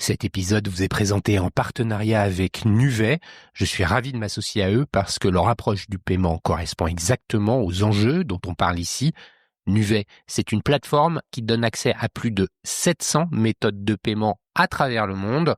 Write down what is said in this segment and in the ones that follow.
Cet épisode vous est présenté en partenariat avec Nuvei. Je suis ravi de m'associer à eux parce que leur approche du paiement correspond exactement aux enjeux dont on parle ici. Nuvei, c'est une plateforme qui donne accès à plus de 700 méthodes de paiement à travers le monde.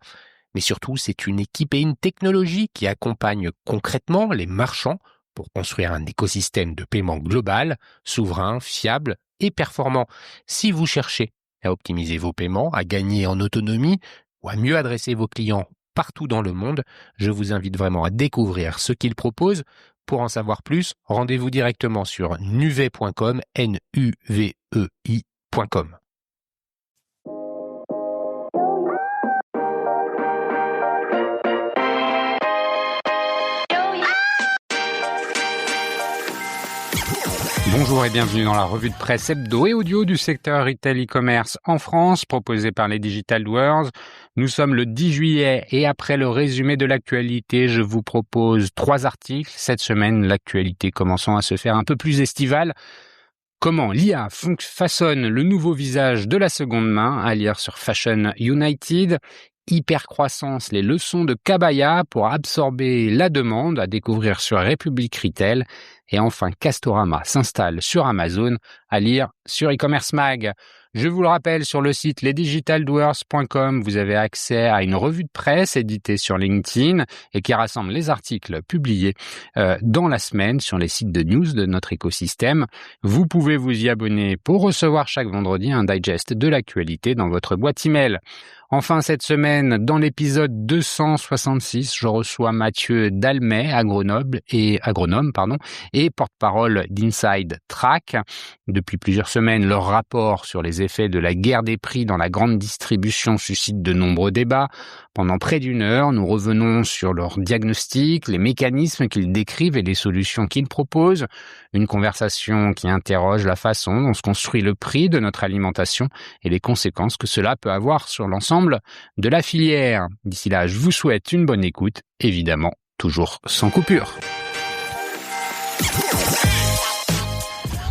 Mais surtout, c'est une équipe et une technologie qui accompagne concrètement les marchands pour construire un écosystème de paiement global, souverain, fiable et performant. Si vous cherchez à optimiser vos paiements, à gagner en autonomie ou à mieux adresser vos clients partout dans le monde, je vous invite vraiment à découvrir ce qu'ils proposent. Pour en savoir plus, rendez-vous directement sur nuvei.com, nuvei.com. Bonjour et bienvenue dans la revue de presse hebdo et audio du secteur retail e-commerce en France, proposée par les Digital Doers. Nous sommes le 10 juillet et après le résumé de l'actualité, je vous propose 3 articles. Cette semaine, l'actualité commençant à se faire un peu plus estivale. Comment l'IA façonne le nouveau visage de la seconde main, à lire sur Fashion United. Hypercroissance, les leçons de Kabaya pour absorber la demande, à découvrir sur République Retail. Et enfin, Castorama s'installe sur Amazon, à lire sur e-commerce mag. Je vous le rappelle, sur le site lesdigitaldoers.com, vous avez accès à une revue de presse éditée sur LinkedIn et qui rassemble les articles publiés dans la semaine sur les sites de news de notre écosystème. Vous pouvez vous y abonner pour recevoir chaque vendredi un digest de l'actualité dans votre boîte email. Enfin, cette semaine, dans l'épisode 266, je reçois Mathieu Dalmet, agronome et porte-parole d'Inside Track. Depuis plusieurs semaines, leur rapport sur les effets de la guerre des prix dans la grande distribution suscite de nombreux débats. Pendant près d'une heure, nous revenons sur leur diagnostic, les mécanismes qu'ils décrivent et les solutions qu'ils proposent. Une conversation qui interroge la façon dont se construit le prix de notre alimentation et les conséquences que cela peut avoir sur l'ensemble de la filière. D'ici là, je vous souhaite une bonne écoute, évidemment, toujours sans coupure.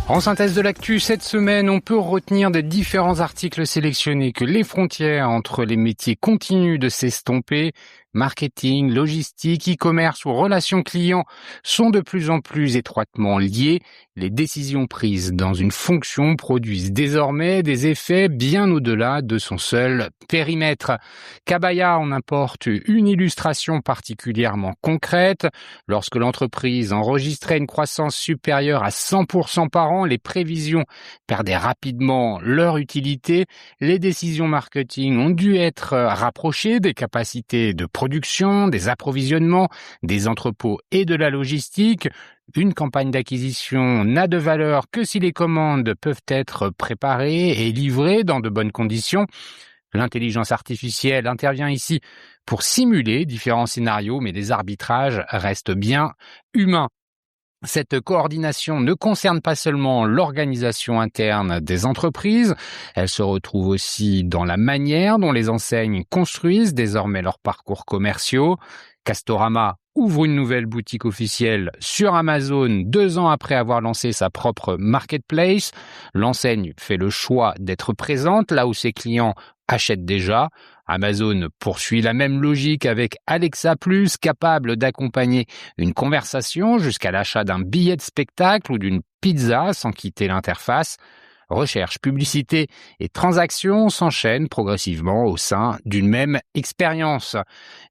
En synthèse de l'actu, cette semaine, on peut retenir des différents articles sélectionnés que les frontières entre les métiers continuent de s'estomper. Marketing, logistique, e-commerce ou relations clients sont de plus en plus étroitement liés. Les décisions prises dans une fonction produisent désormais des effets bien au-delà de son seul périmètre. Kabaya en apporte une illustration particulièrement concrète. Lorsque l'entreprise enregistrait une croissance supérieure à 100% par an, les prévisions perdaient rapidement leur utilité. Les décisions marketing ont dû être rapprochées des capacités de production, des approvisionnements, des entrepôts et de la logistique. Une campagne d'acquisition n'a de valeur que si les commandes peuvent être préparées et livrées dans de bonnes conditions. L'intelligence artificielle intervient ici pour simuler différents scénarios, mais les arbitrages restent bien humains. Cette coordination ne concerne pas seulement l'organisation interne des entreprises, elle se retrouve aussi dans la manière dont les enseignes construisent désormais leurs parcours commerciaux. Castorama ouvre une nouvelle boutique officielle sur Amazon 2 ans après avoir lancé sa propre marketplace. L'enseigne fait le choix d'être présente là où ses clients achètent déjà. Amazon poursuit la même logique avec Alexa Plus, capable d'accompagner une conversation jusqu'à l'achat d'un billet de spectacle ou d'une pizza sans quitter l'interface. Recherche, publicité et transactions s'enchaînent progressivement au sein d'une même expérience.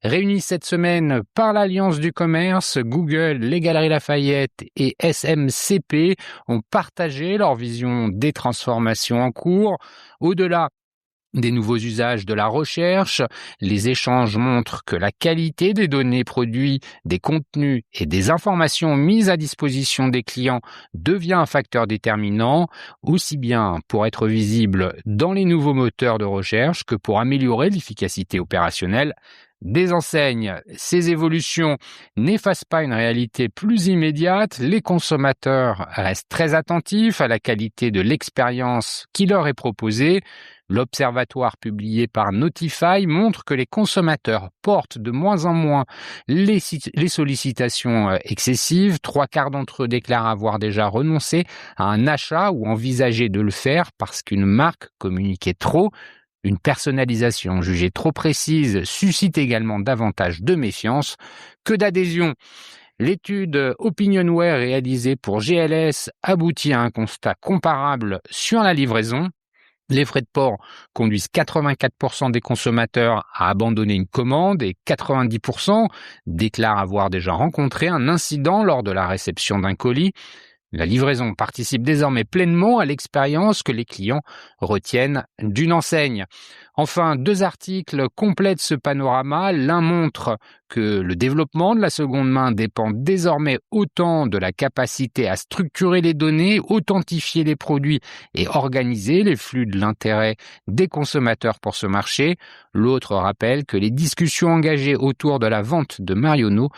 Réunis cette semaine par l'Alliance du commerce, Google, les Galeries Lafayette et SMCP ont partagé leur vision des transformations en cours. Au-delà des nouveaux usages de la recherche, les échanges montrent que la qualité des données produites, des contenus et des informations mises à disposition des clients devient un facteur déterminant, aussi bien pour être visible dans les nouveaux moteurs de recherche que pour améliorer l'efficacité opérationnelle des enseignes. Ces évolutions n'effacent pas une réalité plus immédiate. Les consommateurs restent très attentifs à la qualité de l'expérience qui leur est proposée. L'observatoire publié par Notify montre que les consommateurs portent de moins en moins les sollicitations excessives. 3/4 d'entre eux déclarent avoir déjà renoncé à un achat ou envisagé de le faire parce qu'une marque communiquait trop. Une personnalisation jugée trop précise suscite également davantage de méfiance que d'adhésion. L'étude Opinionware réalisée pour GLS aboutit à un constat comparable sur la livraison. Les frais de port conduisent 84% des consommateurs à abandonner une commande et 90% déclarent avoir déjà rencontré un incident lors de la réception d'un colis. La livraison participe désormais pleinement à l'expérience que les clients retiennent d'une enseigne. Enfin, 2 articles complètent ce panorama. L'un montre que le développement de la seconde main dépend désormais autant de la capacité à structurer les données, authentifier les produits et organiser les flux de l'intérêt des consommateurs pour ce marché. L'autre rappelle que les discussions engagées autour de la vente de Marionnaud,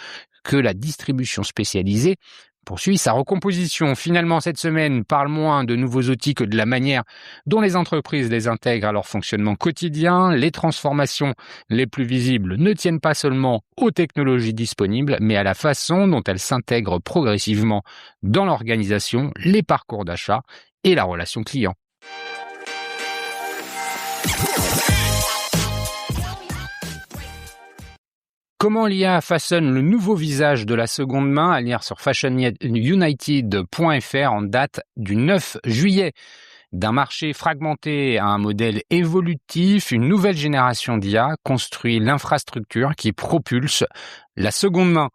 que la distribution spécialisée poursuit sa recomposition. Finalement, cette semaine parle moins de nouveaux outils que de la manière dont les entreprises les intègrent à leur fonctionnement quotidien. Les transformations les plus visibles ne tiennent pas seulement aux technologies disponibles, mais à la façon dont elles s'intègrent progressivement dans l'organisation, les parcours d'achat et la relation client. Comment l'IA façonne le nouveau visage de la seconde main, à lire sur fashionunited.fr en date du 9 juillet. D'un marché fragmenté à un modèle évolutif, une nouvelle génération d'IA construit l'infrastructure qui propulse la seconde main.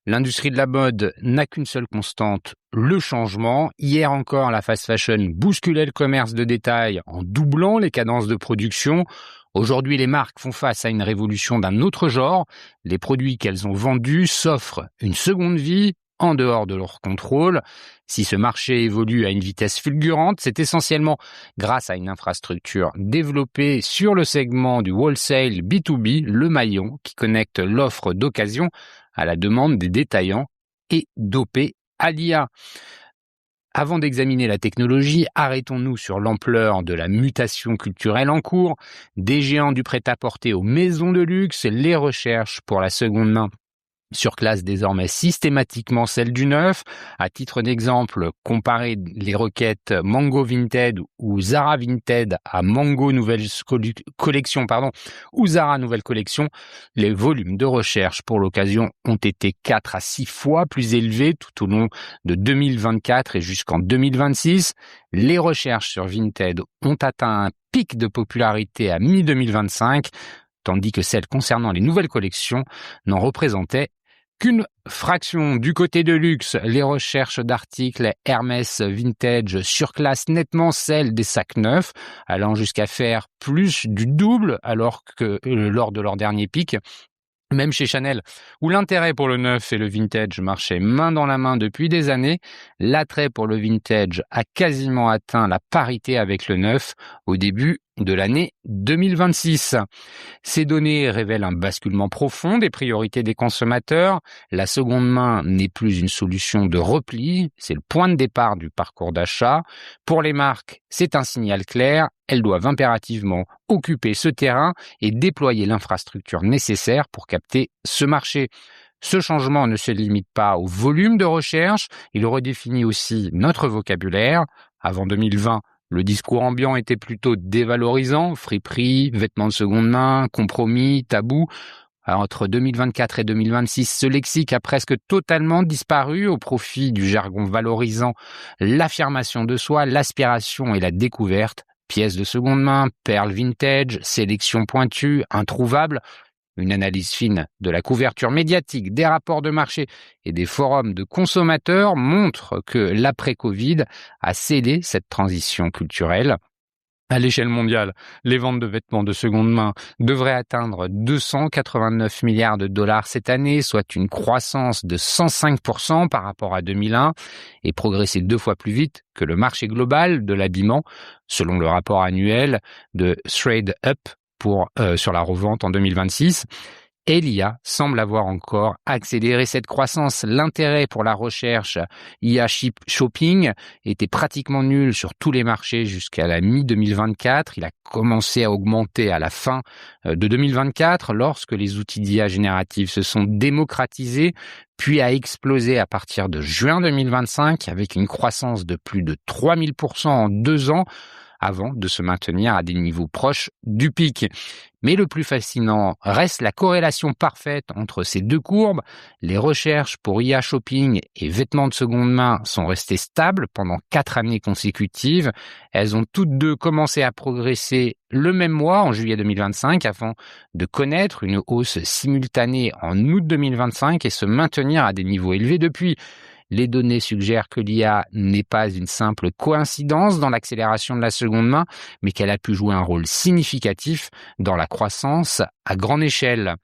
L'industrie de la mode n'a qu'une seule constante, le changement. Hier encore, la fast fashion bousculait le commerce de détail en doublant les cadences de production. Aujourd'hui, les marques font face à une révolution d'un autre genre. Les produits qu'elles ont vendus s'offrent une seconde vie en dehors de leur contrôle. Si ce marché évolue à une vitesse fulgurante, c'est essentiellement grâce à une infrastructure développée sur le segment du wholesale B2B, le maillon qui connecte l'offre d'occasion à la demande des détaillants et dopé à l'IA. Avant d'examiner la technologie, arrêtons-nous sur l'ampleur de la mutation culturelle en cours. Des géants du prêt-à-porter aux maisons de luxe, les recherches pour la seconde main surclassent désormais systématiquement celles du neuf. À titre d'exemple, comparer les requêtes Mango Vinted ou Zara Vinted à Mango Nouvelle Collection, ou Zara Nouvelle Collection, les volumes de recherche pour l'occasion ont été 4 à 6 fois plus élevés tout au long de 2024 et jusqu'en 2026. Les recherches sur Vinted ont atteint un pic de popularité à mi-2025, tandis que celles concernant les nouvelles collections n'en représentaient qu'une fraction. Du côté de luxe, les recherches d'articles Hermès Vintage surclassent nettement celles des sacs neufs, allant jusqu'à faire plus du double alors que lors de leur dernier pic. Même chez Chanel, où l'intérêt pour le neuf et le vintage marchaient main dans la main depuis des années, l'attrait pour le vintage a quasiment atteint la parité avec le neuf au début de l'année 2026. Ces données révèlent un basculement profond des priorités des consommateurs. La seconde main n'est plus une solution de repli, c'est le point de départ du parcours d'achat. Pour les marques, c'est un signal clair, elles doivent impérativement occuper ce terrain et déployer l'infrastructure nécessaire pour capter ce marché. Ce changement ne se limite pas au volume de recherche, il redéfinit aussi notre vocabulaire. Avant 2020, le discours ambiant était plutôt dévalorisant, friperie, vêtements de seconde main, compromis, tabou. Alors, entre 2024 et 2026, ce lexique a presque totalement disparu au profit du jargon valorisant l'affirmation de soi, l'aspiration et la découverte. Pièces de seconde main, perles vintage, sélection pointue, introuvable. Une analyse fine de la couverture médiatique, des rapports de marché et des forums de consommateurs montre que l'après-Covid a scellé cette transition culturelle. À l'échelle mondiale, les ventes de vêtements de seconde main devraient atteindre 289 milliards de dollars cette année, soit une croissance de 105% par rapport à 2001 et progresser 2 fois plus vite que le marché global de l'habillement, selon le rapport annuel de TradeUp sur la revente en 2026. Et l'IA semble avoir encore accéléré cette croissance. L'intérêt pour la recherche IA shopping était pratiquement nul sur tous les marchés jusqu'à la mi-2024. Il a commencé à augmenter à la fin de 2024 lorsque les outils d'IA générative se sont démocratisés, puis a explosé à partir de juin 2025 avec une croissance de plus de 3000% en 2 ans. avant de se maintenir à des niveaux proches du pic. Mais le plus fascinant reste la corrélation parfaite entre ces deux courbes. Les recherches pour IA shopping et vêtements de seconde main sont restées stables pendant 4 années consécutives. Elles ont toutes deux commencé à progresser le même mois, en juillet 2025, avant de connaître une hausse simultanée en août 2025 et se maintenir à des niveaux élevés depuis. Les données suggèrent que l'IA n'est pas une simple coïncidence dans l'accélération de la seconde main, mais qu'elle a pu jouer un rôle significatif dans la croissance à grande échelle.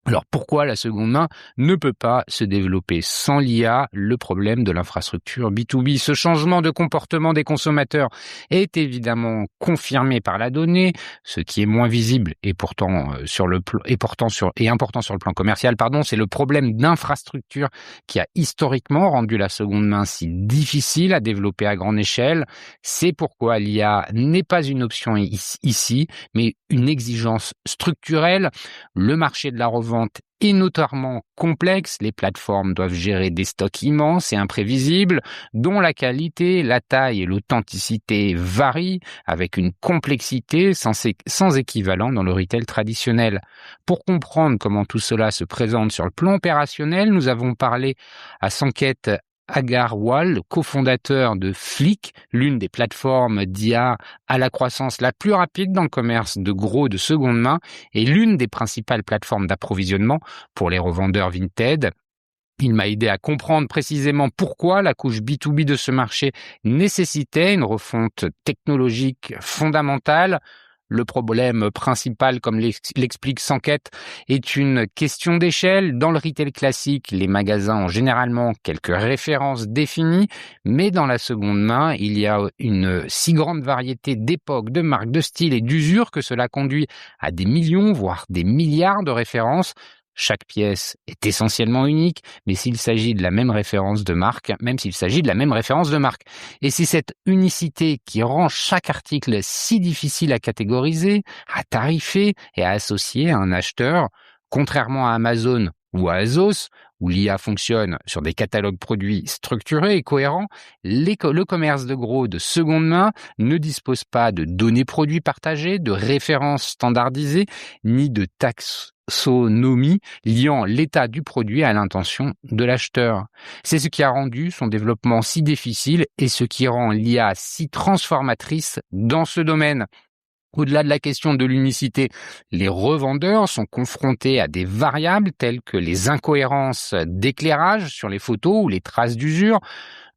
Alors pourquoi la seconde main ne peut pas se développer sans l'IA? Le problème de l'infrastructure B2B. Ce changement de comportement des consommateurs est évidemment confirmé par la donnée, ce qui est moins visible et important sur le plan commercial, c'est le problème d'infrastructure qui a historiquement rendu la seconde main si difficile à développer à grande échelle. C'est pourquoi l'IA n'est pas une option ici, mais une exigence structurelle. Le marché de la revente est notoirement complexe. Les plateformes doivent gérer des stocks immenses et imprévisibles, dont la qualité, la taille et l'authenticité varient, avec une complexité sans équivalent dans le retail traditionnel. Pour comprendre comment tout cela se présente sur le plan opérationnel, nous avons parlé à Sanket Agarwal, cofondateur de Flick, l'une des plateformes d'IA à la croissance la plus rapide dans le commerce de gros de seconde main et l'une des principales plateformes d'approvisionnement pour les revendeurs Vinted. Il m'a aidé à comprendre précisément pourquoi la couche B2B de ce marché nécessitait une refonte technologique fondamentale. Le problème principal, comme l'explique Sanket, est une question d'échelle. Dans le retail classique, les magasins ont généralement quelques références définies, mais dans la seconde main, il y a une si grande variété d'époques, de marques, de styles et d'usures que cela conduit à des millions, voire des milliards de références. Chaque pièce est essentiellement unique, même s'il s'agit de la même référence de marque. Et c'est cette unicité qui rend chaque article si difficile à catégoriser, à tarifer et à associer à un acheteur. Contrairement à Amazon ou à Azos, où l'IA fonctionne sur des catalogues produits structurés et cohérents, le commerce de gros de seconde main ne dispose pas de données produits partagées, de références standardisées, ni de taxonomie liant l'état du produit à l'intention de l'acheteur. C'est ce qui a rendu son développement si difficile et ce qui rend l'IA si transformatrice dans ce domaine. Au-delà de la question de l'unicité, les revendeurs sont confrontés à des variables telles que les incohérences d'éclairage sur les photos ou les traces d'usure.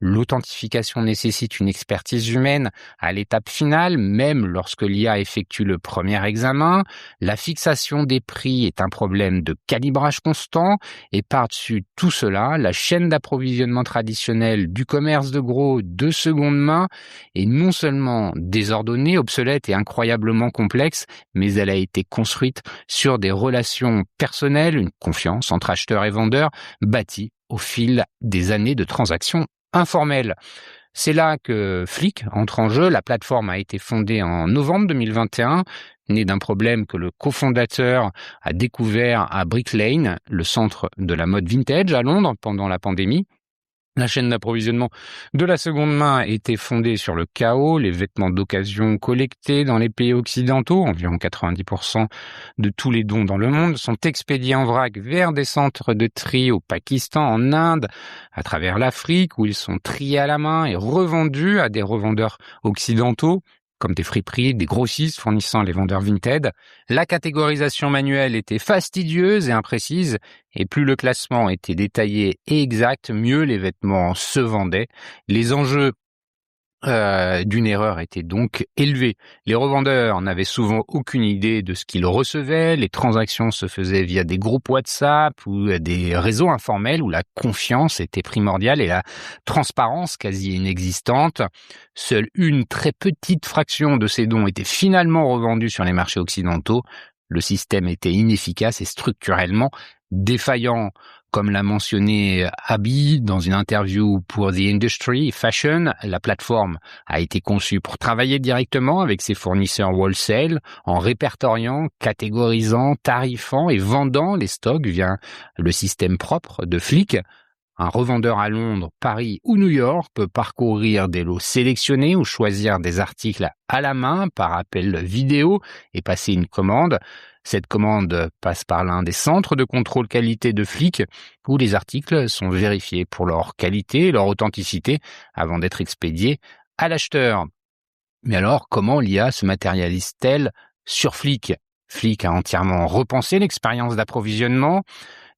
L'authentification nécessite une expertise humaine à l'étape finale, même lorsque l'IA effectue le premier examen. La fixation des prix est un problème de calibrage constant et par-dessus tout cela, la chaîne d'approvisionnement traditionnelle du commerce de gros de seconde main est non seulement désordonnée, obsolète et incroyablement complexe, mais elle a été construite sur des relations personnelles, une confiance entre acheteurs et vendeurs bâtie au fil des années de transactions informelle. C'est là que Flick entre en jeu. La plateforme a été fondée en novembre 2021, née d'un problème que le cofondateur a découvert à Brick Lane, le centre de la mode vintage à Londres pendant la pandémie. La chaîne d'approvisionnement de la seconde main était fondée sur le chaos, les vêtements d'occasion collectés dans les pays occidentaux, environ 90% de tous les dons dans le monde, sont expédiés en vrac vers des centres de tri au Pakistan, en Inde, à travers l'Afrique, où ils sont triés à la main et revendus à des revendeurs occidentaux, comme des friperies, des grossistes fournissant les vendeurs Vinted. La catégorisation manuelle était fastidieuse et imprécise, et plus le classement était détaillé et exact, mieux les vêtements se vendaient. Les enjeux d'une erreur étaient donc élevés. Les revendeurs n'avaient souvent aucune idée de ce qu'ils recevaient. Les transactions se faisaient via des groupes WhatsApp ou des réseaux informels où la confiance était primordiale et la transparence quasi inexistante. Seule une très petite fraction de ces dons était finalement revendue sur les marchés occidentaux. Le système était inefficace et structurellement défaillant. Comme l'a mentionné Abby dans une interview pour The Industry Fashion, la plateforme a été conçue pour travailler directement avec ses fournisseurs wholesale en répertoriant, catégorisant, tarifant et vendant les stocks via le système propre de Flick. Un revendeur à Londres, Paris ou New York peut parcourir des lots sélectionnés ou choisir des articles à la main par appel vidéo et passer une commande. Cette commande passe par l'un des centres de contrôle qualité de Flic où les articles sont vérifiés pour leur qualité et leur authenticité avant d'être expédiés à l'acheteur. Mais alors, comment l'IA se matérialise-t-elle sur Flic ? Flic a entièrement repensé l'expérience d'approvisionnement.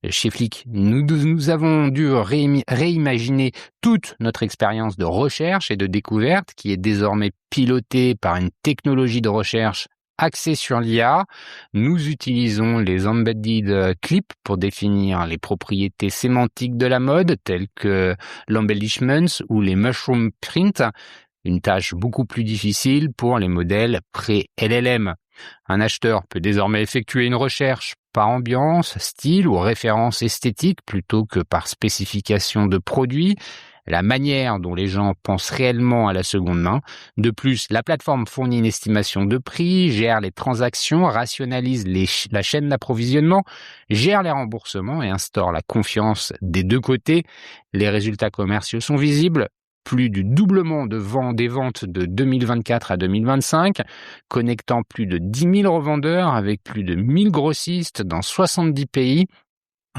Chez Flic, nous avons dû réimaginer toute notre expérience de recherche et de découverte qui est désormais pilotée par une technologie de recherche axée sur l'IA. Nous utilisons les embedded clips pour définir les propriétés sémantiques de la mode telles que l'embellishments ou les mushroom prints, une tâche beaucoup plus difficile pour les modèles pré-LLM. Un acheteur peut désormais effectuer une recherche par ambiance, style ou référence esthétique plutôt que par spécification de produit, la manière dont les gens pensent réellement à la seconde main. De plus, la plateforme fournit une estimation de prix, gère les transactions, rationalise la chaîne d'approvisionnement, gère les remboursements et instaure la confiance des deux côtés. Les résultats commerciaux sont visibles. Plus du doublement des ventes de 2024 à 2025, connectant plus de 10 000 revendeurs avec plus de 1000 grossistes dans 70 pays,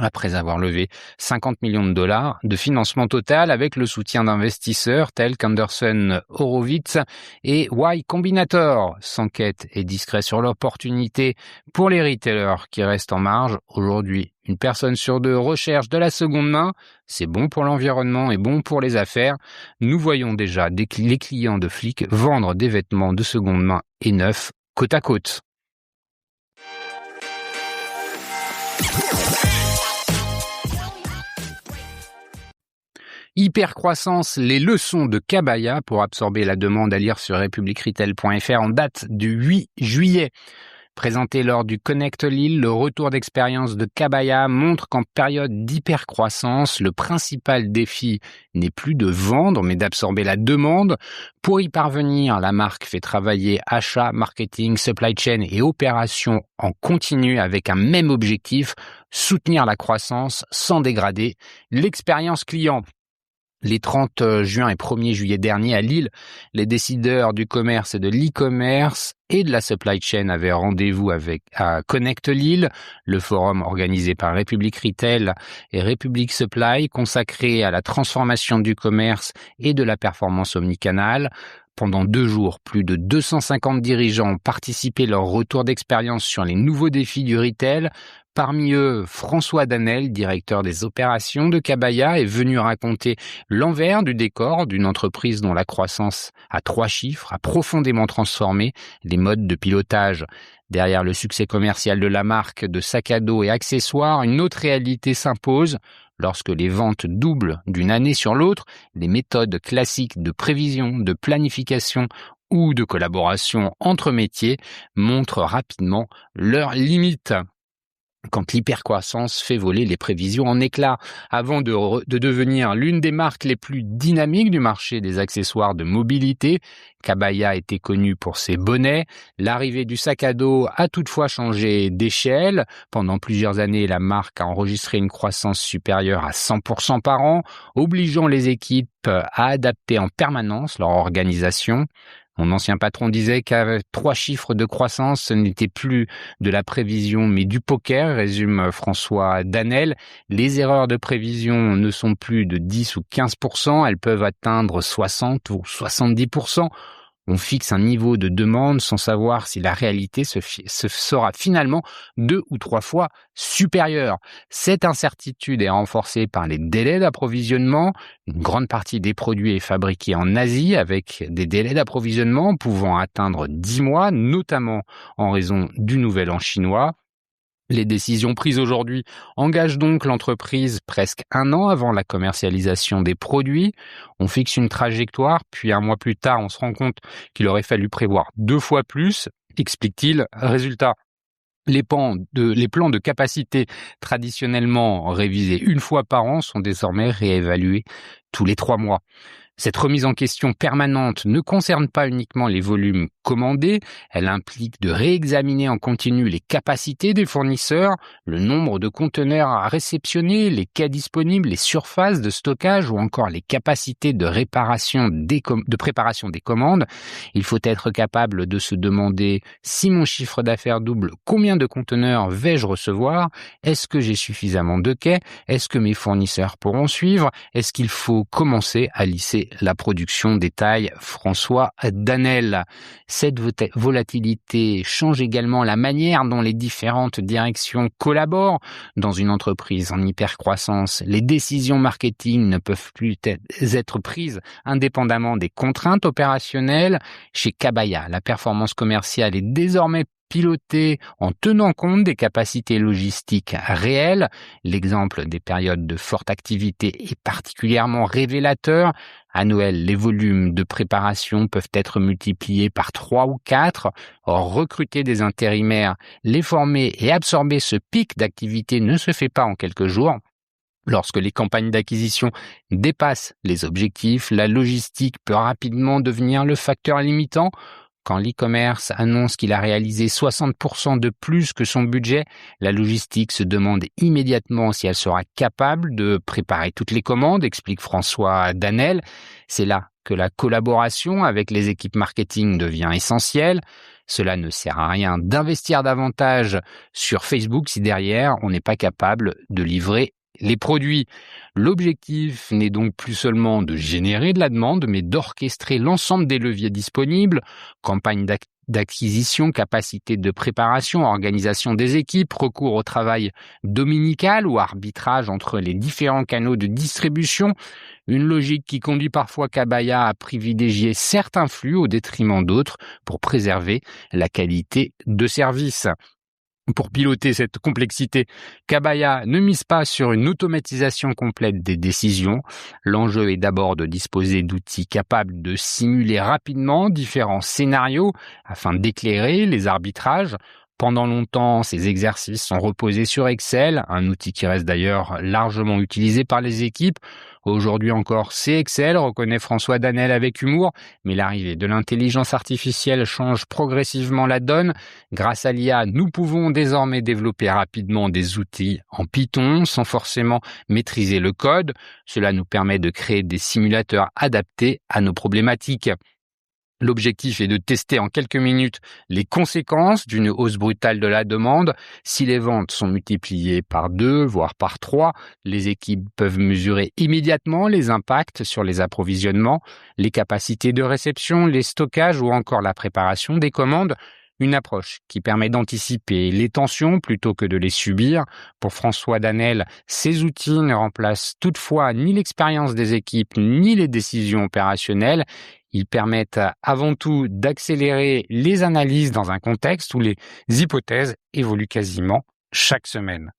après avoir levé 50 millions de dollars de financement total avec le soutien d'investisseurs tels qu'Anderson Horowitz et Y Combinator. S'enquête est discret sur l'opportunité pour les retailers qui restent en marge. Aujourd'hui, une personne sur deux recherche de la seconde main. C'est bon pour l'environnement et bon pour les affaires. Nous voyons déjà les clients de Flic vendre des vêtements de seconde main et neufs côte à côte. Hypercroissance, les leçons de Kabaya pour absorber la demande à lire sur republicretail.fr en date du 8 juillet. Présenté lors du Connect Lille, le retour d'expérience de Kabaya montre qu'en période d'hypercroissance, le principal défi n'est plus de vendre, mais d'absorber la demande. Pour y parvenir, la marque fait travailler achat, marketing, supply chain et opérations en continu avec un même objectif, soutenir la croissance sans dégrader l'expérience client. Les 30 juin et 1er juillet dernier à Lille, les décideurs du commerce et de l'e-commerce et de la supply chain avaient rendez-vous à Connect Lille, le forum organisé par République Retail et République Supply consacré à la transformation du commerce et de la performance omnicanal. Pendant 2 jours, plus de 250 dirigeants ont participé à leur retour d'expérience sur les nouveaux défis du retail. Parmi eux, François Danel, directeur des opérations de Kabaya, est venu raconter l'envers du décor d'une entreprise dont la croissance à 3 chiffres a profondément transformé les modes de pilotage. Derrière le succès commercial de la marque de sacs à dos et accessoires, une autre réalité s'impose. Lorsque les ventes doublent d'une année sur l'autre, les méthodes classiques de prévision, de planification ou de collaboration entre métiers montrent rapidement leurs limites. Quand l'hypercroissance fait voler les prévisions en éclats. Avant de devenir l'une des marques les plus dynamiques du marché des accessoires de mobilité, Kabaya était connue pour ses bonnets. L'arrivée du sac à dos a toutefois changé d'échelle. Pendant plusieurs années, la marque a enregistré une croissance supérieure à 100% par an, obligeant les équipes à adapter en permanence leur organisation. Mon ancien patron disait qu'avec 3 chiffres de croissance, ce n'était plus de la prévision mais du poker, résume François Danel. Les erreurs de prévision ne sont plus de 10 ou 15%, elles peuvent atteindre 60 ou 70%. On fixe un niveau de demande sans savoir si la réalité sera finalement 2 ou 3 fois supérieure. Cette incertitude est renforcée par les délais d'approvisionnement. Une grande partie des produits est fabriquée en Asie avec des délais d'approvisionnement pouvant atteindre 10 mois, notamment en raison du Nouvel An chinois. Les décisions prises aujourd'hui engagent donc l'entreprise presque 1 an avant la commercialisation des produits. On fixe une trajectoire, puis 1 mois plus tard, on se rend compte qu'il aurait fallu prévoir 2 fois plus, explique-t-il. Résultat, les plans de capacité traditionnellement révisés 1 fois par an sont désormais réévalués tous les 3 mois. Cette remise en question permanente ne concerne pas uniquement les volumes commander. Elle implique de réexaminer en continu les capacités des fournisseurs, le nombre de conteneurs à réceptionner, les quais disponibles, les surfaces de stockage ou encore les capacités de préparation des commandes. Il faut être capable de se demander si mon chiffre d'affaires double, combien de conteneurs vais-je recevoir? Est-ce que j'ai suffisamment de quais? Est-ce que mes fournisseurs pourront suivre? Est-ce qu'il faut commencer à lisser la production? Détaille François Danel. Cette volatilité change également la manière dont les différentes directions collaborent. Dans une entreprise en hypercroissance, les décisions marketing ne peuvent plus être prises indépendamment des contraintes opérationnelles. Chez Kabaya, la performance commerciale est désormais pilotée en tenant compte des capacités logistiques réelles. L'exemple des périodes de forte activité est particulièrement révélateur. À Noël, les volumes de préparation peuvent être multipliés par 3 ou 4. Or, recruter des intérimaires, les former et absorber ce pic d'activité ne se fait pas en quelques jours. Lorsque les campagnes d'acquisition dépassent les objectifs, la logistique peut rapidement devenir le facteur limitant. Quand l'e-commerce annonce qu'il a réalisé 60% de plus que son budget, la logistique se demande immédiatement si elle sera capable de préparer toutes les commandes, explique François Danel. C'est là que la collaboration avec les équipes marketing devient essentielle. Cela ne sert à rien d'investir davantage sur Facebook si derrière on n'est pas capable de livrer les produits. L'objectif n'est donc plus seulement de générer de la demande, mais d'orchestrer l'ensemble des leviers disponibles, campagne d'acquisition, capacité de préparation, organisation des équipes, recours au travail dominical ou arbitrage entre les différents canaux de distribution, une logique qui conduit parfois Kabaya à privilégier certains flux au détriment d'autres pour préserver la qualité de service. Pour piloter cette complexité, Kabaya ne mise pas sur une automatisation complète des décisions. L'enjeu est d'abord de disposer d'outils capables de simuler rapidement différents scénarios afin d'éclairer les arbitrages. Pendant longtemps, ces exercices sont reposés sur Excel, un outil qui reste d'ailleurs largement utilisé par les équipes. Aujourd'hui encore, c'est Excel, reconnaît François Danel avec humour, mais l'arrivée de l'intelligence artificielle change progressivement la donne. Grâce à l'IA, nous pouvons désormais développer rapidement des outils en Python sans forcément maîtriser le code. Cela nous permet de créer des simulateurs adaptés à nos problématiques. L'objectif est de tester en quelques minutes les conséquences d'une hausse brutale de la demande. Si les ventes sont multipliées par 2, voire par 3, les équipes peuvent mesurer immédiatement les impacts sur les approvisionnements, les capacités de réception, les stockages ou encore la préparation des commandes. Une approche qui permet d'anticiper les tensions plutôt que de les subir. Pour François Danel, ces outils ne remplacent toutefois ni l'expérience des équipes ni les décisions opérationnelles. Ils permettent avant tout d'accélérer les analyses dans un contexte où les hypothèses évoluent quasiment chaque semaine.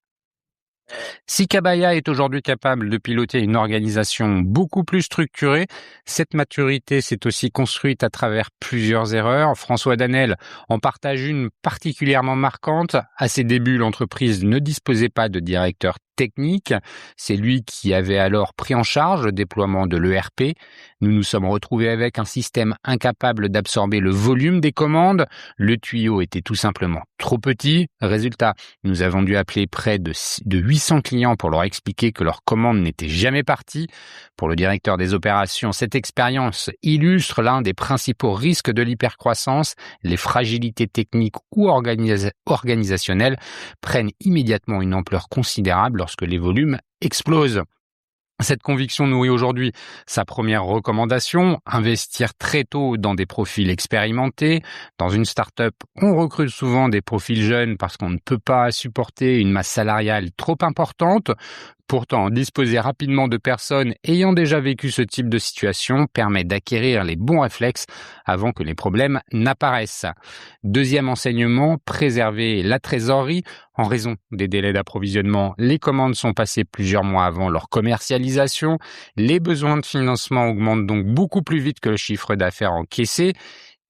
Si Kabaya est aujourd'hui capable de piloter une organisation beaucoup plus structurée, cette maturité s'est aussi construite à travers plusieurs erreurs. François Danel en partage une particulièrement marquante. À ses débuts, l'entreprise ne disposait pas de directeur technique. C'est lui qui avait alors pris en charge le déploiement de l'ERP. Nous nous sommes retrouvés avec un système incapable d'absorber le volume des commandes. Le tuyau était tout simplement trop petit. Résultat, nous avons dû appeler près de 800 clients pour leur expliquer que leur commande n'était jamais partie. Pour le directeur des opérations, cette expérience illustre l'un des principaux risques de l'hypercroissance. Les fragilités techniques ou organisationnelles prennent immédiatement une ampleur considérable lorsque les volumes explosent. Cette conviction nourrit aujourd'hui sa première recommandation, investir très tôt dans des profils expérimentés. Dans une start-up, on recrute souvent des profils jeunes parce qu'on ne peut pas supporter une masse salariale trop importante. Pourtant, disposer rapidement de personnes ayant déjà vécu ce type de situation permet d'acquérir les bons réflexes avant que les problèmes n'apparaissent. Deuxième enseignement, préserver la trésorerie. En raison des délais d'approvisionnement, les commandes sont passées plusieurs mois avant leur commercialisation. Les besoins de financement augmentent donc beaucoup plus vite que le chiffre d'affaires encaissé.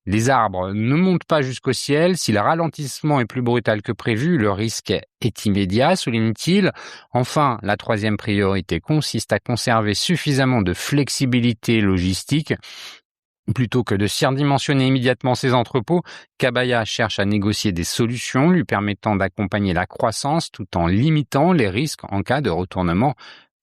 Les arbres ne montent pas jusqu'au ciel. Si le ralentissement est plus brutal que prévu, le risque est immédiat, souligne-t-il. Enfin, la troisième priorité consiste à conserver suffisamment de flexibilité logistique. Plutôt que de surdimensionner immédiatement ses entrepôts, Kabaya cherche à négocier des solutions lui permettant d'accompagner la croissance tout en limitant les risques en cas de retournement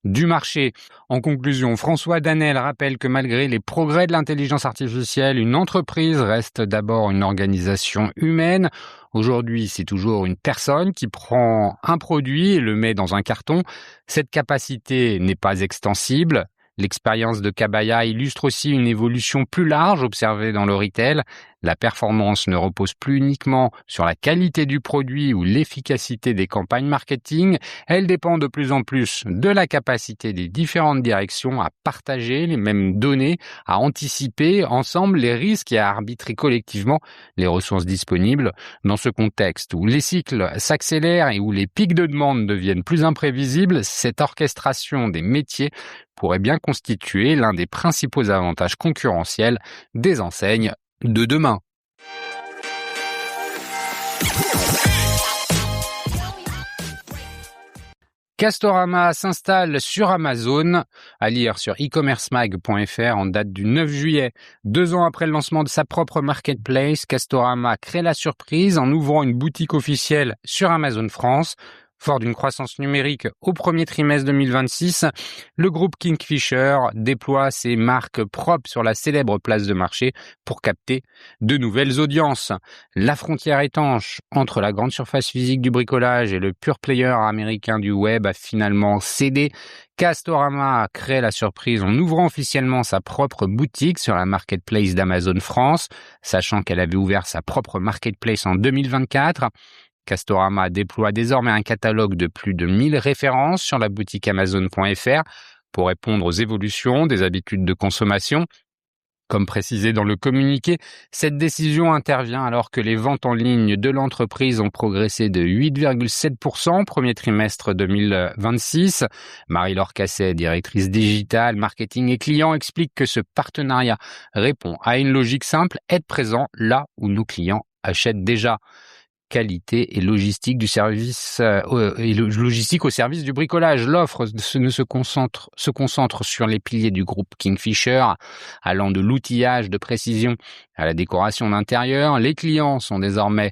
du marché. En conclusion, François Danel rappelle que malgré les progrès de l'intelligence artificielle, une entreprise reste d'abord une organisation humaine. Aujourd'hui, c'est toujours une personne qui prend un produit et le met dans un carton. Cette capacité n'est pas extensible. L'expérience de Kabaya illustre aussi une évolution plus large observée dans le retail. La performance ne repose plus uniquement sur la qualité du produit ou l'efficacité des campagnes marketing. Elle dépend de plus en plus de la capacité des différentes directions à partager les mêmes données, à anticiper ensemble les risques et à arbitrer collectivement les ressources disponibles. Dans ce contexte où les cycles s'accélèrent et où les pics de demande deviennent plus imprévisibles, cette orchestration des métiers pourrait bien constituer l'un des principaux avantages concurrentiels des enseignes de demain. Castorama s'installe sur Amazon, à lire sur e-commercemag.fr en date du 9 juillet. 2 ans après le lancement de sa propre marketplace, Castorama crée la surprise en ouvrant une boutique officielle sur Amazon France. Fort d'une croissance numérique au premier trimestre 2026, le groupe Kingfisher déploie ses marques propres sur la célèbre place de marché pour capter de nouvelles audiences. La frontière étanche entre la grande surface physique du bricolage et le pure player américain du web a finalement cédé. Castorama crée la surprise en ouvrant officiellement sa propre boutique sur la marketplace d'Amazon France, sachant qu'elle avait ouvert sa propre marketplace en 2024. Castorama déploie désormais un catalogue de plus de 1000 références sur la boutique Amazon.fr pour répondre aux évolutions des habitudes de consommation. Comme précisé dans le communiqué, cette décision intervient alors que les ventes en ligne de l'entreprise ont progressé de 8,7% au premier trimestre 2026. Marie-Laure Casset, directrice digitale, marketing et client, explique que ce partenariat répond à une logique simple, être présent là où nos clients achètent déjà. Qualité et logistique du service logistique au service du bricolage. L'offre se concentre sur les piliers du groupe Kingfisher, allant de l'outillage de précision à la décoration d'intérieur. Les clients ont désormais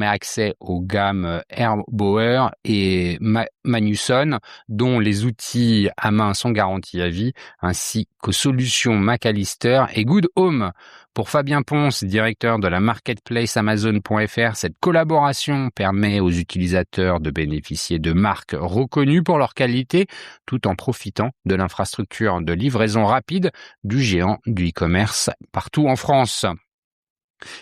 accès aux gammes Erbauer et Magnusson, dont les outils à main sont garantis à vie, ainsi qu'aux solutions McAllister et Good Home. Pour Fabien Ponce, directeur de la marketplace Amazon.fr, cette collaboration permet aux utilisateurs de bénéficier de marques reconnues pour leur qualité, tout en profitant de l'infrastructure de livraison rapide du géant du e-commerce partout en France.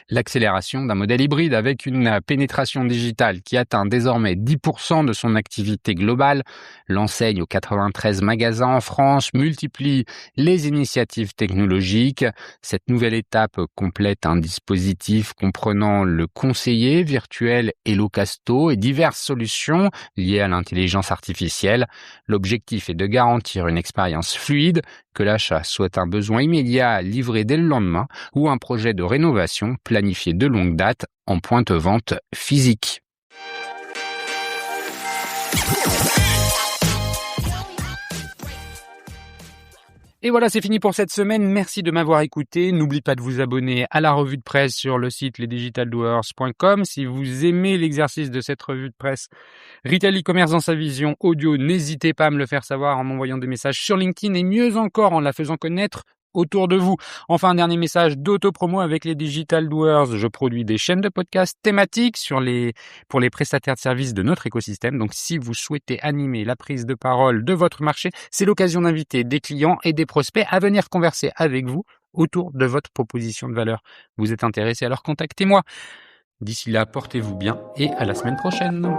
L'accélération d'un modèle hybride avec une pénétration digitale qui atteint désormais 10% de son activité globale. L'enseigne aux 93 magasins en France multiplie les initiatives technologiques. Cette nouvelle étape complète un dispositif comprenant le conseiller virtuel Hello Casto et diverses solutions liées à l'intelligence artificielle. L'objectif est de garantir une expérience fluide, que l'achat soit un besoin immédiat livré dès le lendemain ou un projet de rénovation planifié de longue date en pointe-vente physique. Et voilà, c'est fini pour cette semaine. Merci de m'avoir écouté. N'oubliez pas de vous abonner à la revue de presse sur le site lesdigitaldoers.com. Si vous aimez l'exercice de cette revue de presse Retail e-commerce dans sa vision audio, n'hésitez pas à me le faire savoir en m'envoyant des messages sur LinkedIn et mieux encore en la faisant connaître autour de vous. Enfin, un dernier message d'auto-promo avec les Digital Doers. Je produis des chaînes de podcasts thématiques pour les prestataires de services de notre écosystème. Donc, si vous souhaitez animer la prise de parole de votre marché, c'est l'occasion d'inviter des clients et des prospects à venir converser avec vous autour de votre proposition de valeur. Vous êtes intéressé, alors contactez-moi. D'ici là, portez-vous bien et à la semaine prochaine.